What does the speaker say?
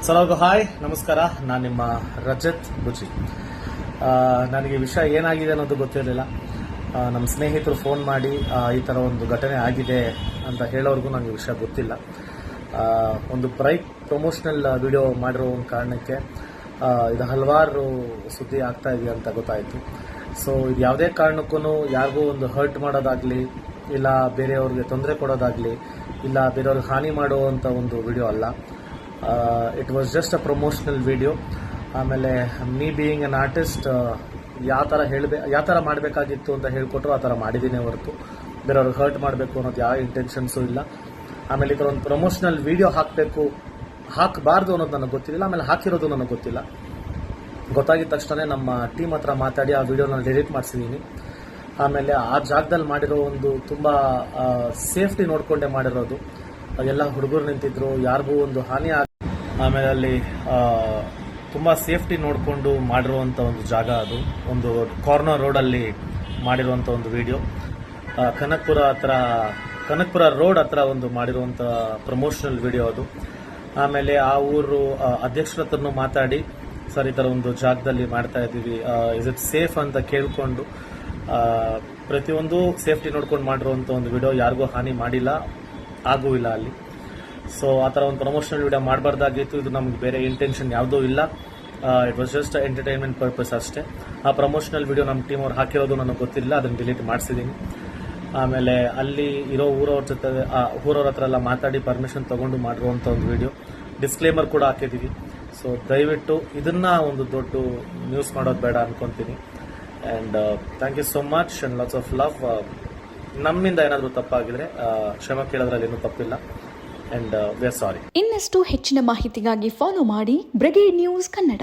ಸಲೋಗು hi ನಮಸ್ಕಾರ, ನಾನು ನಿಮ್ಮ ರಜತ್ ಬುಜಿ. ನನಗೆ ವಿಷಯ ಏನಾಗಿದೆ ಅನ್ನೋದು ಗೊತ್ತಿರಲಿಲ್ಲ. ನಮ್ಮ ಸ್ನೇಹಿತರು ಫೋನ್ ಮಾಡಿ ಈ ಥರ ಒಂದು ಘಟನೆ ಆಗಿದೆ ಅಂತ ಹೇಳೋರ್ಗೂ ನನಗೆ ವಿಷಯ ಗೊತ್ತಿಲ್ಲ. ಒಂದು ಬ್ರೈಕ್ ಪ್ರಮೋಷನಲ್ ವಿಡಿಯೋ ಮಾಡಿರೋ ಒಂದು ಕಾರಣಕ್ಕೆ ಇದು ಹಲವಾರು ಸುದ್ದಿ ಆಗ್ತಾ ಇದೆ ಅಂತ ಗೊತ್ತಾಯಿತು. ಸೊ ಇದು ಯಾವುದೇ ಕಾರಣಕ್ಕೂ ಯಾರಿಗೂ ಒಂದು ಹರ್ಟ್ ಮಾಡೋದಾಗಲಿ, ಇಲ್ಲ ಬೇರೆಯವ್ರಿಗೆ ತೊಂದರೆ ಕೊಡೋದಾಗಲಿ, ಇಲ್ಲ ಬೇರೆಯವ್ರಿಗೆ ಹಾನಿ ಮಾಡುವಂಥ ಒಂದು ವಿಡಿಯೋ ಅಲ್ಲ. It was just a promotional video. ಆಮೇಲೆ ಮೀ ಬೀಯಿಂಗ್ ಅನ್ ಆರ್ಟಿಸ್ಟ್ ಯಾವ ಥರ ಮಾಡಬೇಕಾಗಿತ್ತು ಅಂತ ಹೇಳ್ಕೊಟ್ರು ಆ ಥರ ಮಾಡಿದ್ದೀನಿ ಹೊರತು ಬೇರೆಯವ್ರಿಗೆ ಹರ್ಟ್ ಮಾಡಬೇಕು ಅನ್ನೋದು ಯಾವ ಇಂಟೆನ್ಷನ್ಸು ಇಲ್ಲ. ಆಮೇಲೆ ಈ ಥರ ಒಂದು ಪ್ರಮೋಷನಲ್ ವಿಡಿಯೋ ಹಾಕಬಾರ್ದು ಅನ್ನೋದು ನನಗೆ ಗೊತ್ತಿಲ್ಲ. ಆಮೇಲೆ ಹಾಕಿರೋದು ನನಗೆ ಗೊತ್ತಿಲ್ಲ. ಗೊತ್ತಾಗಿದ ತಕ್ಷಣ ನಮ್ಮ ಟೀಮ್ ಹತ್ರ ಮಾತಾಡಿ ಆ ವಿಡಿಯೋನ ಡಿಲೀಟ್ ಮಾಡಿಸಿದ್ದೀನಿ. ಆಮೇಲೆ ಆ ಜಾಗದಲ್ಲಿ ಮಾಡಿರೋ ಒಂದು ತುಂಬ ಸೇಫ್ಟಿ ನೋಡಿಕೊಂಡೇ ಮಾಡಿರೋದು. ಎಲ್ಲ ಹುಡುಗರು ನಿಂತಿದ್ರು, ಯಾರಿಗೂ ಒಂದು ಹಾನಿ ಆಮೇಲೆ ಅಲ್ಲಿ ತುಂಬ ಸೇಫ್ಟಿ ನೋಡಿಕೊಂಡು ಮಾಡಿರುವಂಥ ಒಂದು ಜಾಗ ಅದು. ಒಂದು ಕಾರ್ನರ್ ರೋಡಲ್ಲಿ ಮಾಡಿರುವಂಥ ಒಂದು ವಿಡಿಯೋ. ಕನಕಪುರ ರೋಡ್ ಹತ್ರ ಒಂದು ಮಾಡಿರುವಂಥ ಪ್ರಮೋಷನಲ್ ವಿಡಿಯೋ ಅದು. ಆಮೇಲೆ ಆ ಊರು ಅಧ್ಯಕ್ಷರ ಹತ್ರನೂ ಮಾತಾಡಿ, ಸರ್ ಈ ಥರ ಒಂದು ಜಾಗದಲ್ಲಿ ಮಾಡ್ತಾ ಇದ್ದೀವಿ, ಇಸ್ ಇಟ್ ಸೇಫ್ ಅಂತ ಕೇಳಿಕೊಂಡು ಪ್ರತಿಯೊಂದು ಸೇಫ್ಟಿ ನೋಡ್ಕೊಂಡು ಮಾಡಿರುವಂಥ ಒಂದು ವಿಡಿಯೋ. ಯಾರಿಗೂ ಹಾನಿ ಮಾಡಿಲ್ಲ, ಆಗೂ ಇಲ್ಲ ಅಲ್ಲಿ. ಸೊ ಆ ಥರ ಒಂದು ಪ್ರಮೋಷನಲ್ ವಿಡಿಯೋ ಮಾಡಬಾರ್ದಾಗಿತ್ತು. ಇದು ನಮ್ಗೆ ಬೇರೆ ಇಂಟೆನ್ಷನ್ ಯಾವುದೂ ಇಲ್ಲ. It was just entertainment purpose ಅಷ್ಟೇ. ಆ ಪ್ರಮೋಷನಲ್ ವಿಡಿಯೋ ನಮ್ಮ ಟೀಮ್ ಅವ್ರು ಹಾಕಿರೋದು ನನಗೆ ಗೊತ್ತಿಲ್ಲ, ಅದನ್ನು ಡಿಲೀಟ್ ಮಾಡಿಸಿದ್ದೀನಿ. ಆಮೇಲೆ ಅಲ್ಲಿ ಇರೋ ಊರವ್ರ ಹತ್ರ ಎಲ್ಲ ಮಾತಾಡಿ ಪರ್ಮಿಷನ್ ತೊಗೊಂಡು ಮಾಡಿರುವಂಥ ಒಂದು ವಿಡಿಯೋ. ಡಿಸ್ಕ್ಲೇಮರ್ ಕೂಡ ಹಾಕಿದ್ದೀವಿ. ಸೊ ದಯವಿಟ್ಟು ಇದನ್ನ ಒಂದು ದೊಡ್ಡ ನ್ಯೂಸ್ ಮಾಡೋದು ಬೇಡ ಅನ್ಕೊಂತೀನಿ. And thank you so much and lots of love. ನಮ್ಮಿಂದ ಏನಾದರೂ ತಪ್ಪಾಗಿದ್ರೆ ಕ್ಷಮೆ ಕೇಳೋದ್ರಲ್ಲಿ ಏನೂ ತಪ್ಪಿಲ್ಲ. And we are sorry. ಇನ್ನಷ್ಟು ಹೆಚ್ಚಿನ ಮಾಹಿತಿಗಾಗಿ ಫಾಲೋ ಮಾಡಿ ಬ್ರಿಗೇಡ್ ನ್ಯೂಸ್ ಕನ್ನಡ.